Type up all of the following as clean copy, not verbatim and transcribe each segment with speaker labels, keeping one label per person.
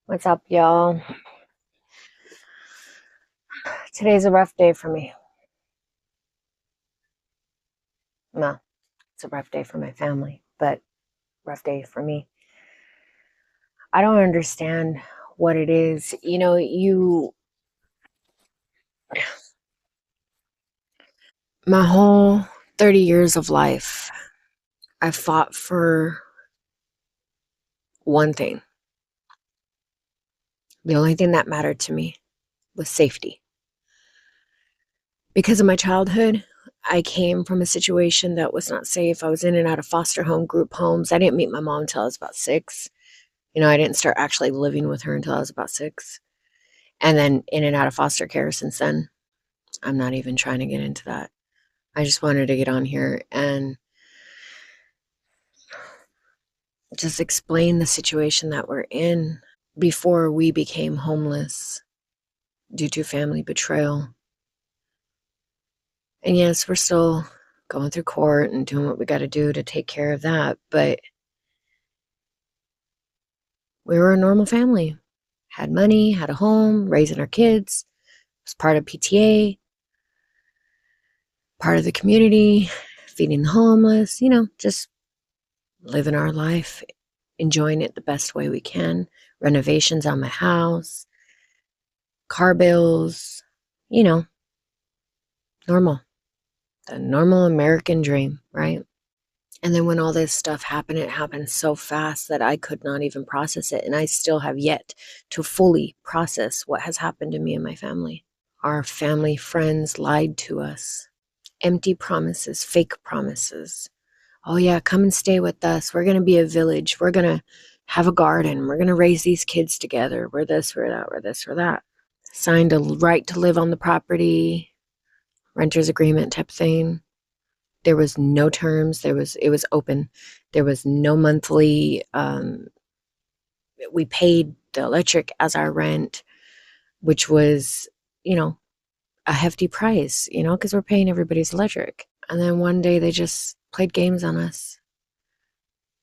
Speaker 1: What's up, y'all? Today's a rough day for me. Well, it's a rough day for my family, but rough day for me. I don't understand what it is. My whole 30 years of life, I fought for one thing. The only thing that mattered to me was safety. Because of my childhood, I came from a situation that was not safe. I was in and out of foster home, group homes. I didn't meet my mom until I was about 6. I didn't start actually living with her until I was about 6. And then in and out of foster care since then. I'm not even trying to get into that. I just wanted to get on here and just explain the situation that we're in before we became homeless due to family betrayal. And yes, we're still going through court and doing what we got to do to take care of that, but we were a normal family. Had money, had a home, raising our kids, was part of PTA, part of the community, feeding the homeless, just living our life, enjoying it the best way we can. Renovations on my house, car bills, you know, normal. The normal American dream, right? And then when all this stuff happened, it happened so fast that I could not even process it. And I still have yet to fully process what has happened to me and my family. Our family friends lied to us. Empty promises, fake promises. Oh, yeah, come and stay with us. We're going to be a village. We're going to have a garden. We're going to raise these kids together. We're this, we're that, we're this, we're that. Signed a right to live on the property, renter's agreement type thing. There was no terms. It was open. There was no monthly. We paid the electric as our rent, which was, a hefty price, because we're paying everybody's electric. And then one day they just played games on us,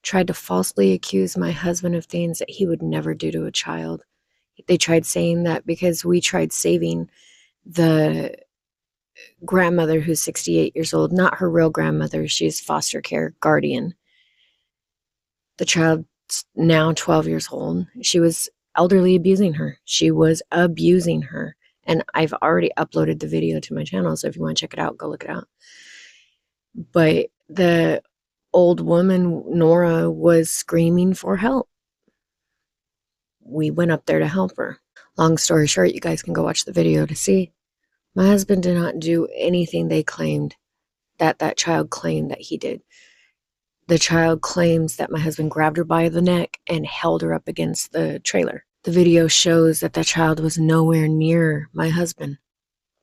Speaker 1: tried to falsely accuse my husband of things that he would never do to a child. They tried saying that because we tried saving the grandmother who's 68 years old, not her real grandmother, she's foster care guardian. The child's now 12 years old. She was elderly abusing her. She was abusing her. And I've already uploaded the video to my channel, so if you want to check it out, go look it out. But the old woman, Nora, was screaming for help. We went up there to help her. Long story short, you guys can go watch the video to see. My husband did not do anything they claimed that child claimed that he did. The child claims that my husband grabbed her by the neck and held her up against the trailer. The video shows that child was nowhere near my husband.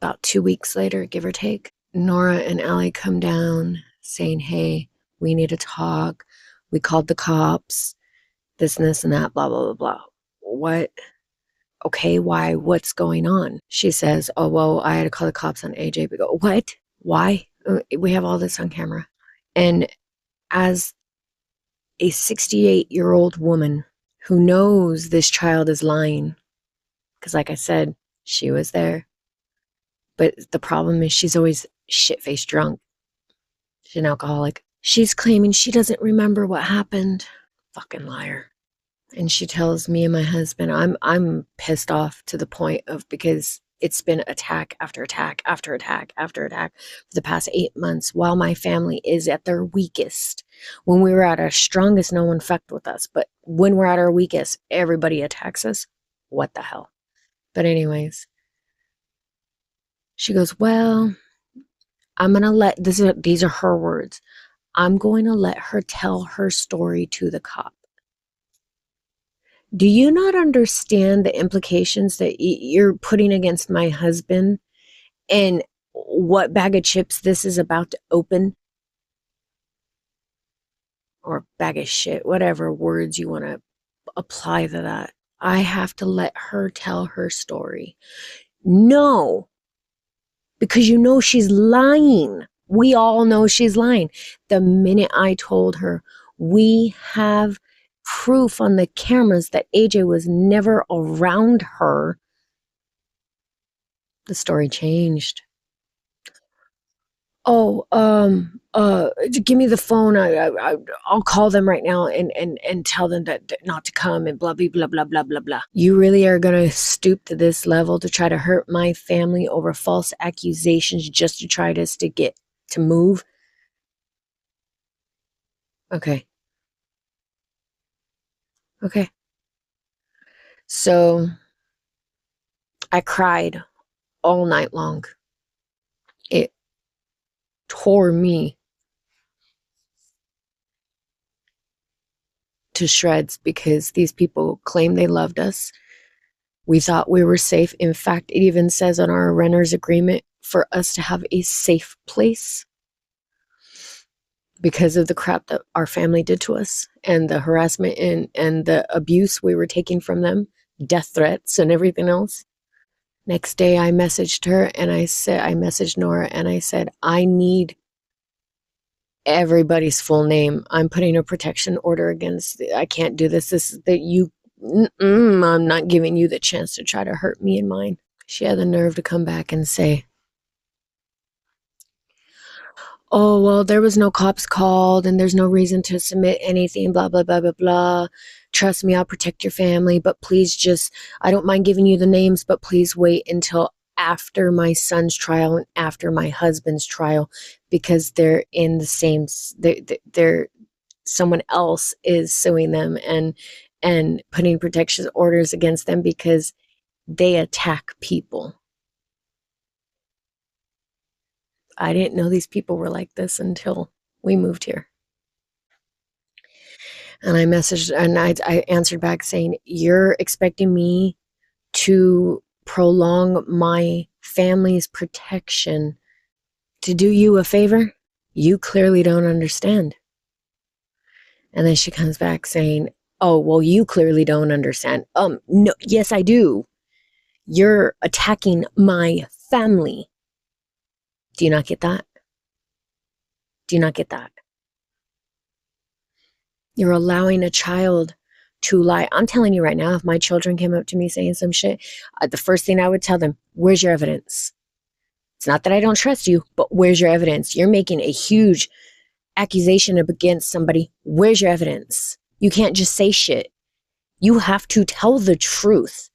Speaker 1: About 2 weeks later, give or take, Nora and Allie come down saying, hey, we need to talk. We called the cops, this and this and that, blah, blah, blah, blah. What? Okay, why? What's going on? She says, oh, well, I had to call the cops on AJ. We go, what? Why? We have all this on camera. And as a 68-year-old woman who knows this child is lying, because like I said, she was there. But the problem is she's always shit-faced drunk. She's an alcoholic. She's claiming she doesn't remember what happened. Fucking liar. And she tells me and my husband, I'm pissed off to the point of, because it's been attack after attack after attack after attack for the past 8 months while my family is at their weakest. When we were at our strongest, no one fucked with us. But when we're at our weakest, everybody attacks us. What the hell? But anyways, she goes, well, I'm going to let, these are her words, I'm going to let her tell her story to the cop. Do you not understand the implications that you're putting against my husband and what bag of chips this is about to open? Or bag of shit, whatever words you want to apply to that. I have to let her tell her story. No, because she's lying. We all know she's lying. The minute I told her, we have proof on the cameras that AJ was never around her, the story changed. Oh, give me the phone. I'll call them right now and tell them that not to come and blah, blah, blah, blah, blah, blah, blah. You really are going to stoop to this level to try to hurt my family over false accusations just to try to get to move? Okay. Okay. So I cried all night long. It tore me to shreds because these people claimed they loved us. We thought we were safe. In fact, it even says on our renter's agreement for us to have a safe place because of the crap that our family did to us and the harassment and the abuse we were taking from them, death threats and everything else. Next day, I messaged her and I messaged Nora and I said, I need everybody's full name. I'm putting a protection order against, I can't do this. This is that you, I'm not giving you the chance to try to hurt me and mine. She had the nerve to come back and say, oh, well, there was no cops called and there's no reason to submit anything, blah, blah, blah, blah, blah. Trust me, I'll protect your family, but please just, I don't mind giving you the names, but please wait until after my son's trial and after my husband's trial because they're in the same, they're someone else is suing them and putting protection orders against them because they attack people. I didn't know these people were like this until we moved here. And I messaged and I answered back saying, you're expecting me to prolong my family's protection to do you a favor? You clearly don't understand. And then she comes back saying, oh, well, you clearly don't understand. No, yes, I do. You're attacking my family. Do you not get that? Do you not get that? You're allowing a child to lie. I'm telling you right now, if my children came up to me saying some shit, the first thing I would tell them, where's your evidence? It's not that I don't trust you, but where's your evidence? You're making a huge accusation against somebody. Where's your evidence? You can't just say shit. You have to tell the truth.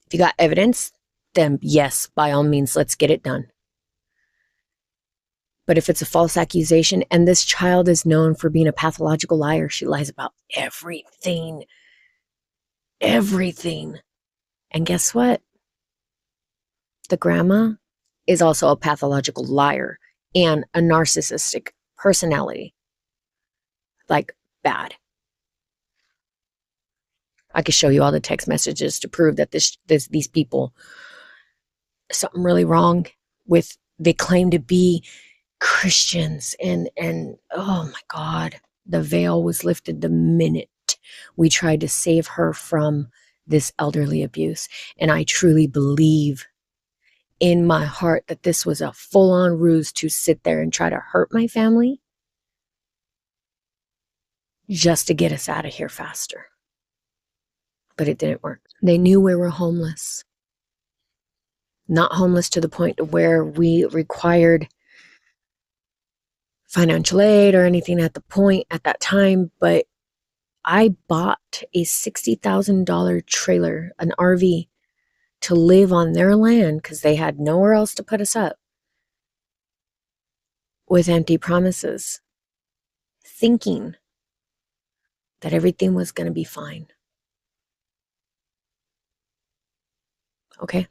Speaker 1: If you got evidence, then yes, by all means, let's get it done. But if it's a false accusation, and this child is known for being a pathological liar, she lies about everything. Everything. And guess what? The grandma is also a pathological liar and a narcissistic personality. Like, bad. I could show you all the text messages to prove that these people, something really wrong with, they claim to be Christians and oh my God, the veil was lifted the minute we tried to save her from this elderly abuse. And I truly believe in my heart that this was a full-on ruse to sit there and try to hurt my family just to get us out of here faster. But it didn't work. They knew we were homeless. Not homeless to the point where we required financial aid or anything at that time, but I bought a $60,000 trailer, an RV, to live on their land because they had nowhere else to put us up with empty promises, thinking that everything was going to be fine. Okay.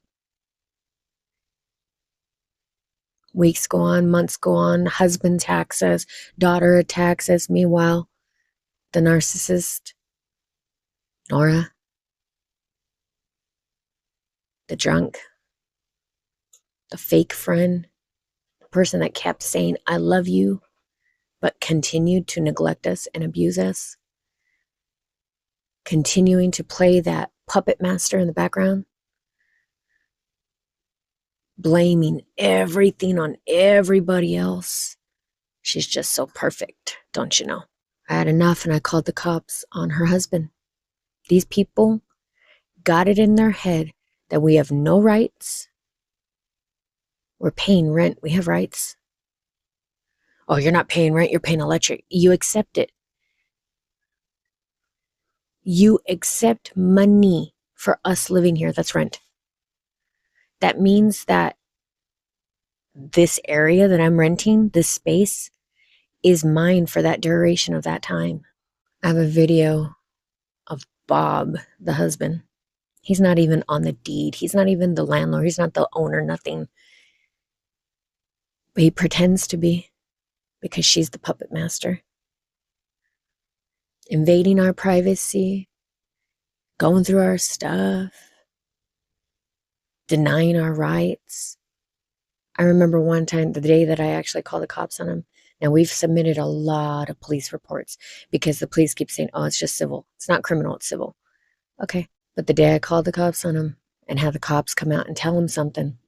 Speaker 1: Weeks go on, months go on, husband attacks us, daughter attacks us. Meanwhile, the narcissist, Nora, the drunk, the fake friend, the person that kept saying, I love you, but continued to neglect us and abuse us, continuing to play that puppet master in the background, blaming everything on everybody else. She's just so perfect, don't you know? I had enough and I called the cops on her husband. These people got it in their head that we have no rights. We're paying rent. We have rights. Oh, you're not paying rent. You're paying electric. You accept it. You accept money for us living here. That's rent. That means that this area that I'm renting, this space, is mine for that duration of that time. I have a video of Bob, the husband. He's not even on the deed. He's not even the landlord. He's not the owner, nothing. But he pretends to be because she's the puppet master. Invading our privacy, going through our stuff, denying our rights. I remember one time, the day that I actually called the cops on him. Now, we've submitted a lot of police reports because the police keep saying, oh, it's just civil. It's not criminal, it's civil. Okay. But the day I called the cops on him and had the cops come out and tell him something,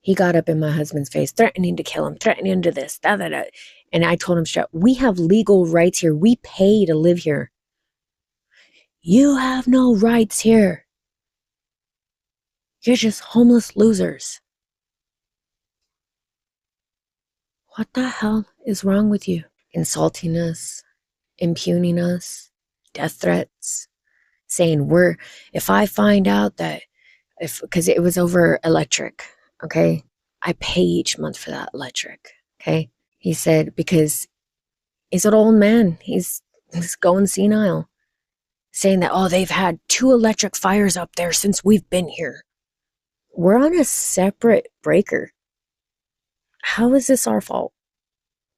Speaker 1: he got up in my husband's face, threatening to kill him, threatening to this, da, da, da. And I told him straight, we have legal rights here. We pay to live here. You have no rights here. You're just homeless losers. What the hell is wrong with you? Insulting us, impugning us, death threats, saying if I find out that, because it was over electric, okay? I pay each month for that electric, okay? He said, because he's an old man. He's going senile. Saying that, oh, they've had 2 electric fires up there since we've been here. We're on a separate breaker. How is this our fault?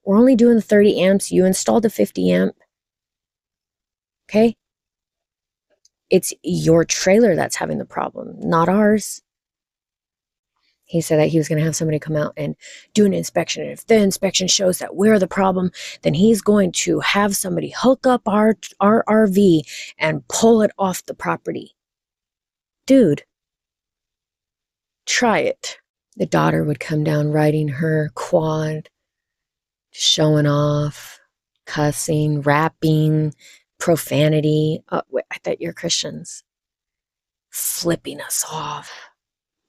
Speaker 1: We're only doing the 30 amps. You installed a 50 amp. Okay? It's your trailer that's having the problem, not ours. He said that he was going to have somebody come out and do an inspection. And if the inspection shows that we're the problem, then he's going to have somebody hook up our RV and pull it off the property. Dude, try it. The daughter would come down riding her quad, showing off, cussing, rapping, profanity. Oh, wait, I thought you're Christians. Flipping us off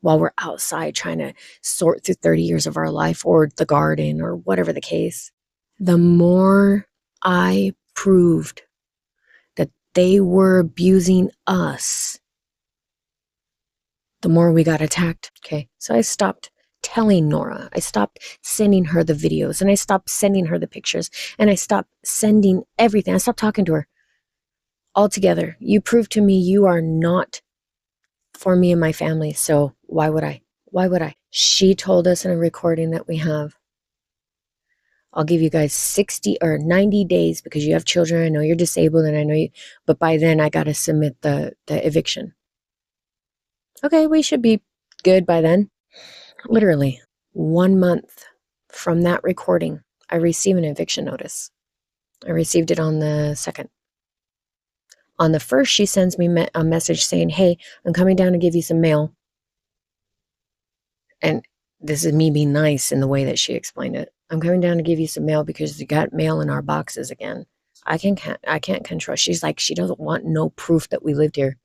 Speaker 1: while we're outside trying to sort through 30 years of our life or the garden or whatever the case. The more I proved that they were abusing us, the more we got attacked. Okay, so I stopped telling Nora. I stopped sending her the videos, and I stopped sending her the pictures, and I stopped sending everything. I stopped talking to her altogether. You proved to me you are not for me and my family, so why would I? Why would I? She told us in a recording that we have, I'll give you guys 60 or 90 days because you have children. I know you're disabled, and I know you, but by then I got to submit the eviction. Okay, we should be good by then. Literally 1 month from that recording, I received an eviction notice. I received it on the 2nd. On the 1st, she sends me a message saying, hey, I'm coming down to give you some mail. And this is me being nice in the way that she explained it. I'm coming down to give you some mail because you got mail in our boxes again. I can't control. She's like, she doesn't want no proof that we lived here.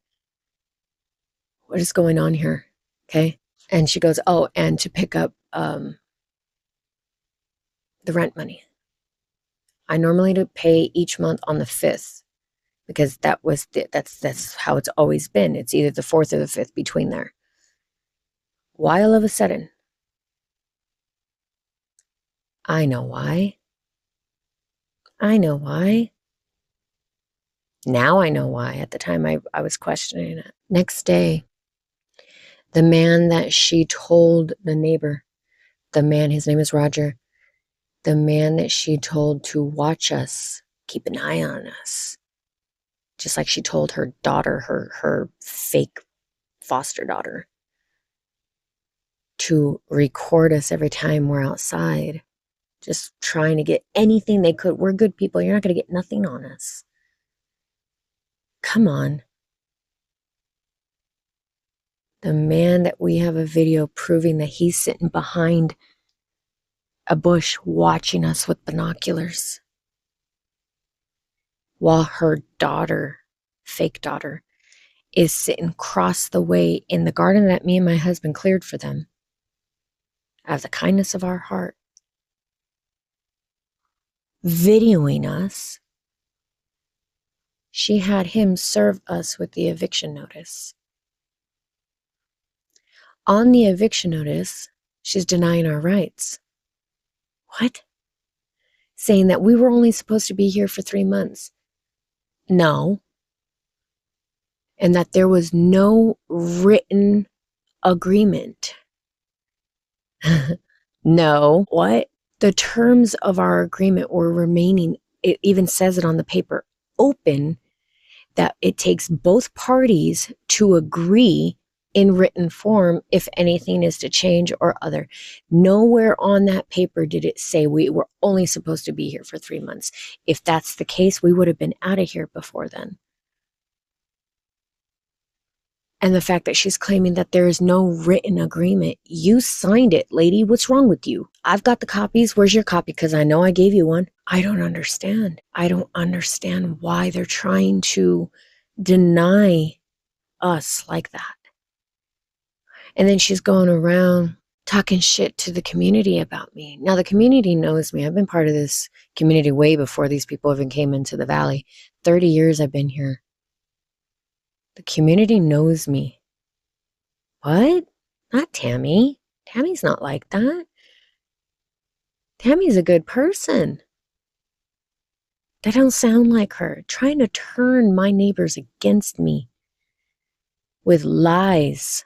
Speaker 1: What is going on here? Okay. And she goes, oh, and to pick up the rent money. I normally do pay each month on the 5th because that's how it's always been. It's either the 4th or the 5th between there. Why all of a sudden? I know why. I know why. Now I know why. At the time I was questioning it. Next day, the man that she told the neighbor, the man, his name is Roger, the man that she told to watch us, keep an eye on us, just like she told her daughter, her fake foster daughter, to record us every time we're outside, just trying to get anything they could. We're good people. You're not going to get nothing on us. Come on. The man that we have a video proving that he's sitting behind a bush watching us with binoculars. while her daughter, fake daughter, is sitting across the way in the garden that me and my husband cleared for them out of the kindness of our heart, videoing us. She had him serve us with the eviction notice. On the eviction notice, she's denying our rights. What? Saying that we were only supposed to be here for 3 months. No. And that there was no written agreement. No. What? The terms of our agreement were remaining, it even says it on the paper, open, that it takes both parties to agree in written form if anything is to change or other. Nowhere on that paper did it say we were only supposed to be here for 3 months. If that's the case, we would have been out of here before then. And the fact that she's claiming that there is no written agreement. You signed it, lady. What's wrong with you? I've got the copies. Where's your copy? Because I know I gave you one. I don't understand. I don't understand why they're trying to deny us like that. And then she's going around talking shit to the community about me. Now, the community knows me. I've been part of this community way before these people even came into the valley. 30 years I've been here. The community knows me. What? Not Tammy. Tammy's not like that. Tammy's a good person. They don't sound like her. Trying to turn my neighbors against me with lies.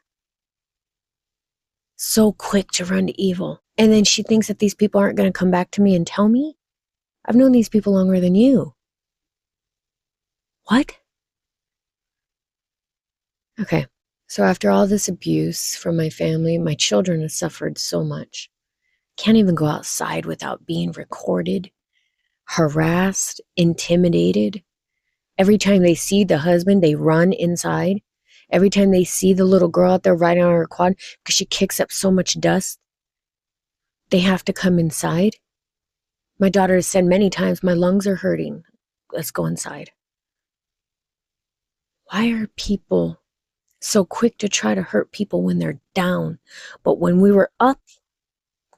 Speaker 1: So quick to run to evil. And then she thinks that these people aren't going to come back to me and tell me? I've known these people longer than you. What? Okay, so after all this abuse from my family, my children have suffered so much. Can't even go outside without being recorded, harassed, intimidated. Every time they see the husband, they run inside. Every time they see the little girl out there riding on her quad because she kicks up so much dust, they have to come inside. My daughter has said many times, my lungs are hurting. Let's go inside. Why are people so quick to try to hurt people when they're down? But when we were up,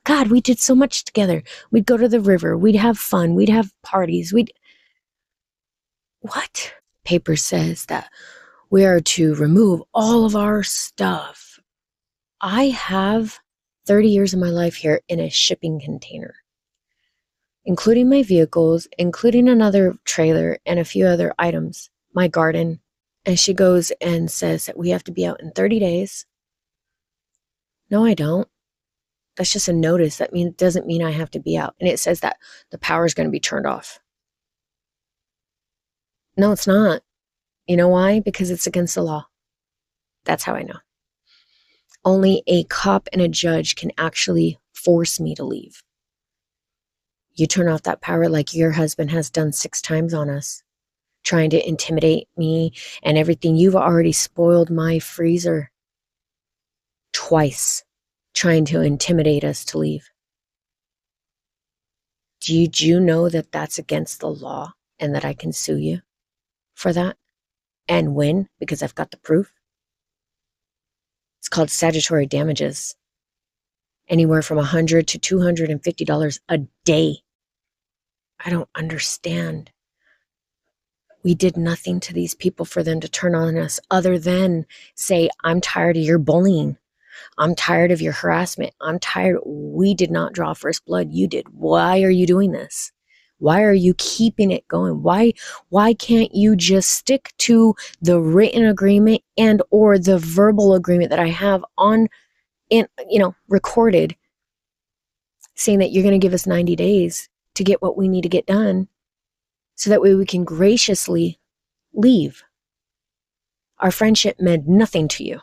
Speaker 1: God, we did so much together. We'd go to the river. We'd have fun. We'd have parties. What? Paper says that we are to remove all of our stuff. I have 30 years of my life here in a shipping container, including my vehicles, including another trailer and a few other items, my garden. And she goes and says that we have to be out in 30 days. No, I don't. That's just a notice. That doesn't mean I have to be out. And it says that the power is going to be turned off. No, it's not. You know why? Because it's against the law. That's how I know. Only a cop and a judge can actually force me to leave. You turn off that power like your husband has done 6 times on us, trying to intimidate me and everything. You've already spoiled my freezer twice, trying to intimidate us to leave. Did you know that that's against the law and that I can sue you for that and win because I've got the proof? It's called statutory damages. Anywhere from $100 to $250 a day. I don't understand. We did nothing to these people for them to turn on us other than say, I'm tired of your bullying. I'm tired of your harassment. I'm tired. We did not draw first blood. You did. Why are you doing this? Why are you keeping it going? Why can't you just stick to the written agreement and or the verbal agreement that I have recorded, saying that you're going to give us 90 days to get what we need to get done so that way we can graciously leave. Our friendship meant nothing to you.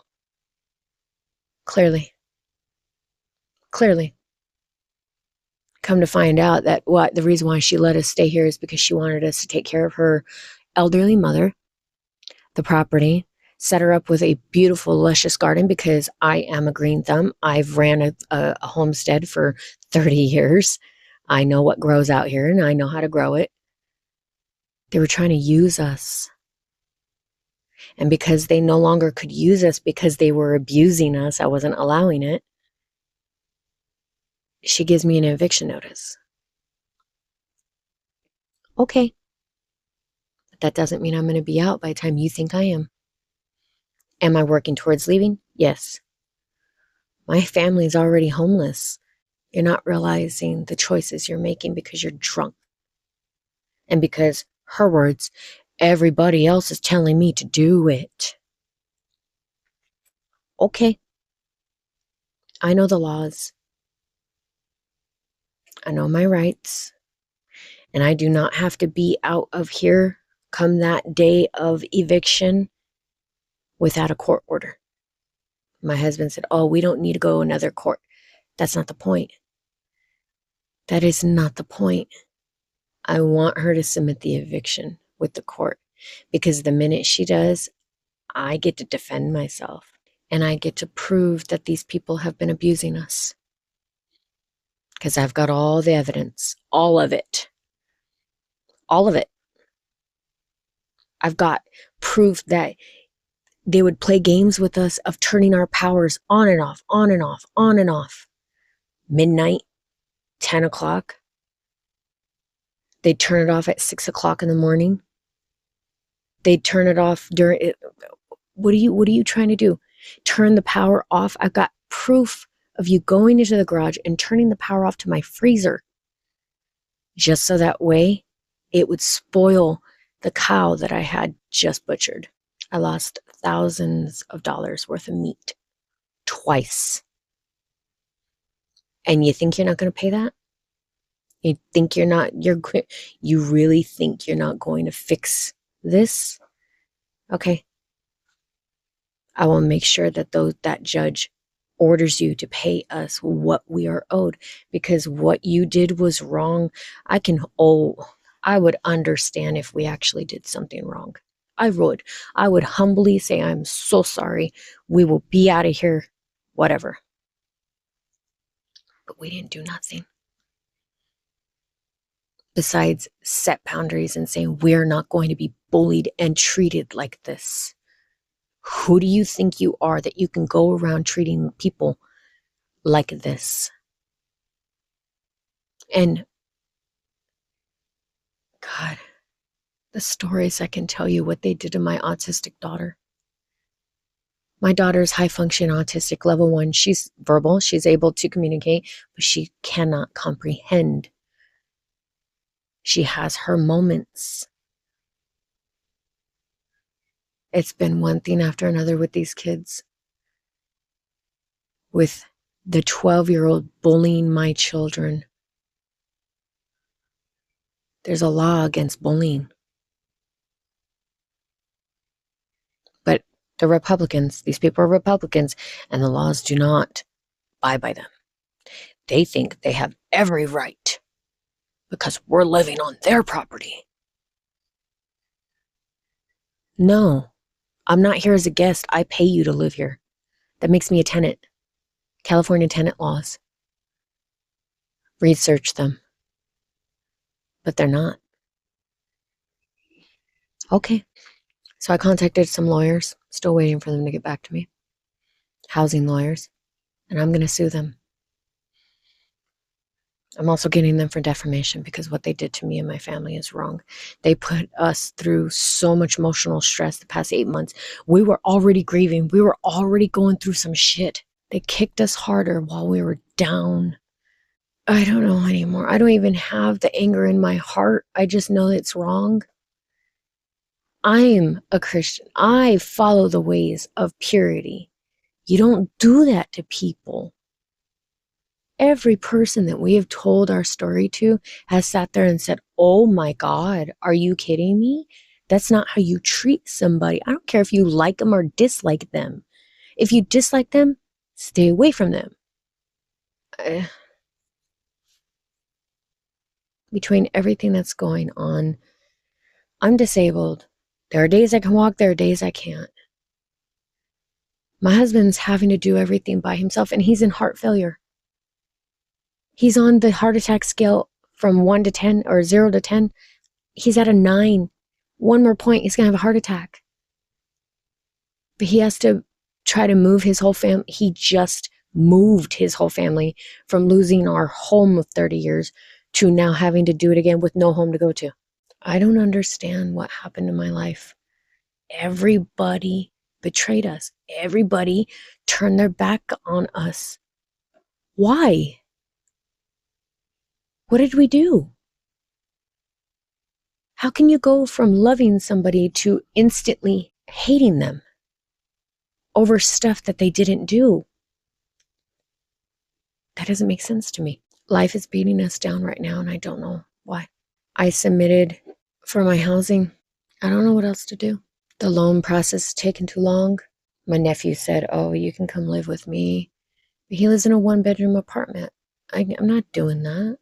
Speaker 1: Clearly. Come to find out that the reason why she let us stay here is because she wanted us to take care of her elderly mother, the property, set her up with a beautiful, luscious garden because I am a green thumb. I've ran a homestead for 30 years. I know what grows out here and I know how to grow it. They were trying to use us. And because they no longer could use us because they were abusing us, I wasn't allowing it, she gives me an eviction notice. Okay. But that doesn't mean I'm going to be out by the time you think I am. Am I working towards leaving? Yes. My family's already homeless. You're not realizing the choices you're making because you're drunk. And because, her words, everybody else is telling me to do it. Okay. I know the laws. I know my rights. And I do not have to be out of here come that day of eviction without a court order. My husband said, oh, we don't need to go another court. That's not the point. That is not the point. I want her to submit the eviction with the court because the minute she does, I get to defend myself and I get to prove that these people have been abusing us because I've got all the evidence, all of it. All of it. I've got proof that they would play games with us of turning our powers on and off, on and off, on and off. Midnight, 10 o'clock. They'd turn it off at 6 o'clock in the morning. They'd turn it off during it. What are you trying to do? Turn the power off? I've got proof of you going into the garage and turning the power off to my freezer. Just so that way it would spoil the cow that I had just butchered. I lost thousands of dollars worth of meat twice. And you think you're not going to pay that? You think you really think you're not going to fix this? Okay. I will make sure that that judge orders you to pay us what we are owed because what you did was wrong. I would understand if we actually did something wrong. I would humbly say, I'm so sorry. We will be out of here, whatever. But we didn't do nothing. Besides set boundaries and saying we're not going to be bullied and treated like this. Who do you think you are that you can go around treating people like this? And God, the stories I can tell you what they did to my autistic daughter. My daughter's high function autistic level 1. She's verbal. She's able to communicate, but she cannot comprehend. She has her moments. It's been one thing after another with these kids. With the 12-year-old bullying my children. There's a law against bullying. But the Republicans, these people are Republicans, and the laws do not abide by them. They think they have every right because we're living on their property. No, I'm not here as a guest. I pay you to live here. That makes me a tenant. California tenant laws. Research them. But they're not. Okay. So I contacted some lawyers. Still waiting for them to get back to me. Housing lawyers. And I'm going to sue them. I'm also getting them for defamation because what they did to me and my family is wrong. They put us through so much emotional stress the past 8 months. We were already grieving. We were already going through some shit. They kicked us harder while we were down. I don't know anymore. I don't even have the anger in my heart. I just know it's wrong. I'm a Christian. I follow the ways of purity. You don't do that to people. Every person that we have told our story to has sat there and said, oh my God, are you kidding me? That's not how you treat somebody. I don't care if you like them or dislike them. If you dislike them, stay away from them. Between everything that's going on, I'm disabled. There are days I can walk, there are days I can't. My husband's having to do everything by himself, and he's in heart failure. He's on the heart attack scale from 1 to 10 or 0 to 10. He's at a 9. one more point, he's going to have a heart attack. But he has to try to move his whole family. He just moved his whole family from losing our home of 30 years to now having to do it again with no home to go to. I don't understand what happened in my life. Everybody betrayed us. Everybody turned their back on us. Why? What did we do? How can you go from loving somebody to instantly hating them over stuff that they didn't do? That doesn't make sense to me. Life is beating us down right now, and I don't know why. I submitted for my housing. I don't know what else to do. The loan process is taking too long. My nephew said, oh, you can come live with me. But he lives in a 1-bedroom apartment. I'm not doing that.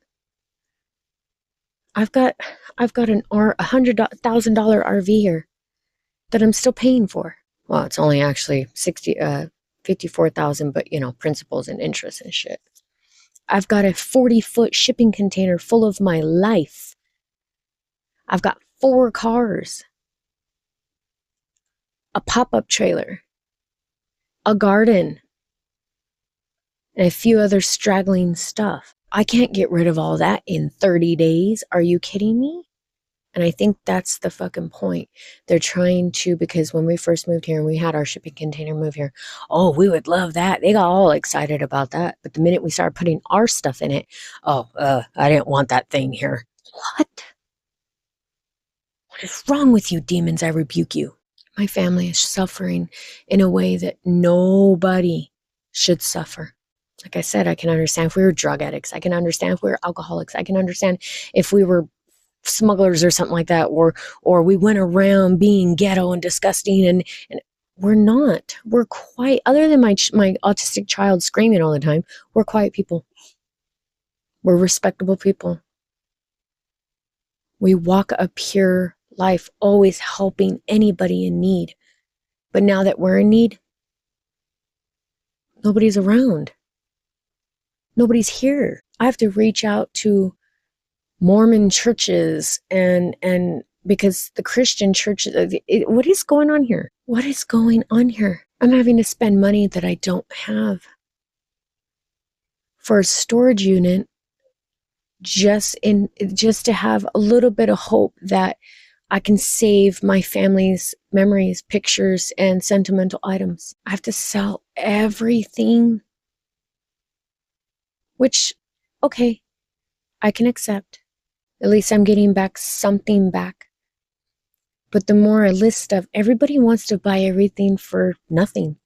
Speaker 1: I've got an $100,000 RV here that I'm still paying for. Well, it's only actually 54,000, but principals and interest and shit. I've got a 40-foot shipping container full of my life. I've got 4 cars, a pop-up trailer, a garden, and a few other straggling stuff. I can't get rid of all that in 30 days. Are you kidding me? And I think that's the fucking point. They're trying to, because when we first moved here and we had our shipping container move here, oh, we would love that. They got all excited about that. But the minute we started putting our stuff in it, I didn't want that thing here. What? What is wrong with you, demons? I rebuke you. My family is suffering in a way that nobody should suffer. Like I said, I can understand if we were drug addicts. I can understand if we were alcoholics. I can understand if we were smugglers or something like that, or we went around being ghetto and disgusting, and we're not. We're quiet. Other than my autistic child screaming all the time, we're quiet people. We're respectable people. We walk a pure life, always helping anybody in need. But now that we're in need, nobody's around. Nobody's here. I have to reach out to Mormon churches and because the Christian churches, what is going on here? What is going on here? I'm having to spend money that I don't have for a storage unit just to have a little bit of hope that I can save my family's memories, pictures, and sentimental items. I have to sell everything, which, okay, I can accept. At least I'm getting back something back. But the more I list stuff, everybody wants to buy everything for nothing,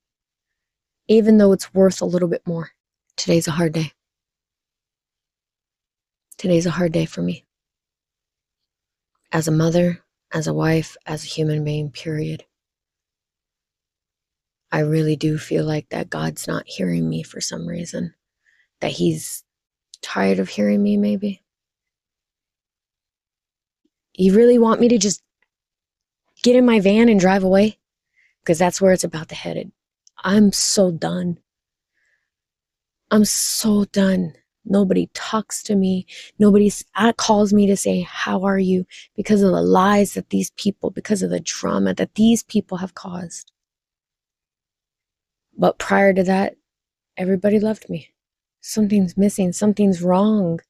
Speaker 1: even though it's worth a little bit more. Today's a hard day. Today's a hard day for me. As a mother, as a wife, as a human being, period. I really do feel like that God's not hearing me for some reason. That he's tired of hearing me, maybe. You really want me to just get in my van and drive away? Because that's where it's about to head. I'm so done. I'm so done. Nobody talks to me. Nobody calls me to say, how are you? Because of the lies that these people, because of the drama that these people have caused. But prior to that, everybody loved me. Something's missing. Something's wrong.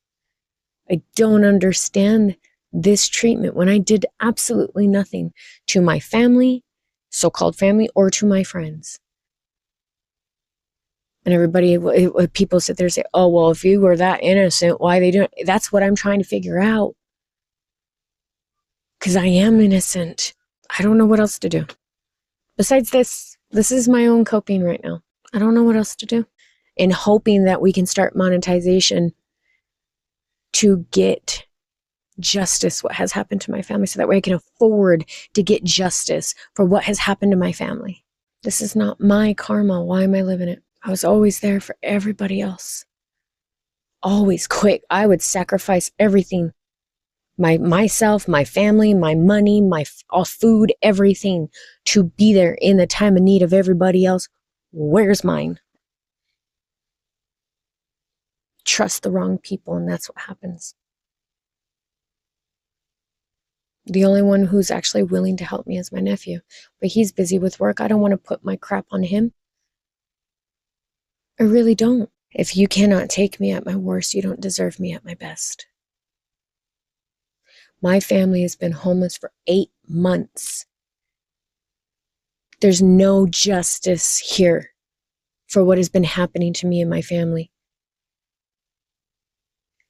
Speaker 1: I don't understand this treatment when I did absolutely nothing to my family, so-called family, or to my friends. And everybody, people sit there and say, oh, well, if you were that innocent, why they doing it? That's what I'm trying to figure out. Because I am innocent. I don't know what else to do. Besides this is my own coping right now. I don't know what else to do. And hoping that we can start monetization to get justice what has happened to my family, so that way I can afford to get justice for what has happened to my family. This is not my karma. Why am I living it? I was always there for everybody else. Always quick. I would sacrifice everything. Myself, my family, my money, my all food, everything to be there in the time of need of everybody else. Where's mine? Trust the wrong people, and that's what happens. The only one who's actually willing to help me is my nephew, but he's busy with work. I don't want to put my crap on him. I really don't. If you cannot take me at my worst, you don't deserve me at my best. My family has been homeless for 8 months. There's no justice here for what has been happening to me and my family.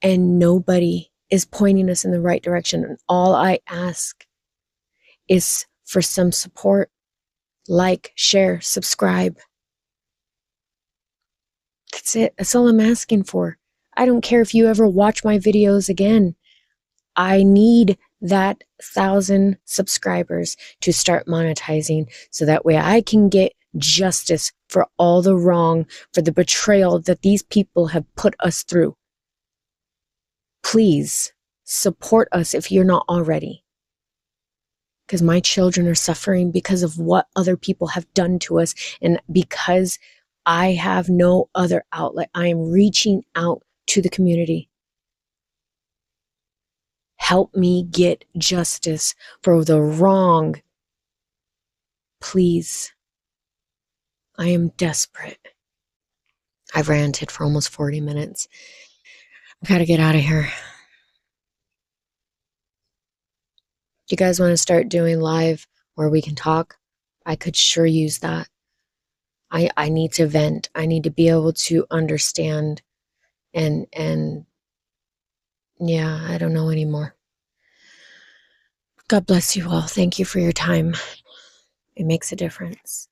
Speaker 1: And nobody is pointing us in the right direction. And all I ask is for some support. Like, share, subscribe. That's it. That's all I'm asking for. I don't care if you ever watch my videos again. I need that 1,000 subscribers to start monetizing so that way I can get justice for all the wrong, for the betrayal that these people have put us through. Please support us if you're not already. Because my children are suffering because of what other people have done to us. And because I have no other outlet, I am reaching out to the community. Help me get justice for the wrong. Please. I am desperate. I've ranted for almost 40 minutes. I've got to get out of here. You guys want to start doing live where we can talk? I could sure use that. I need to vent. I need to be able to understand and yeah, I don't know anymore. God bless you all. Thank you for your time. It makes a difference.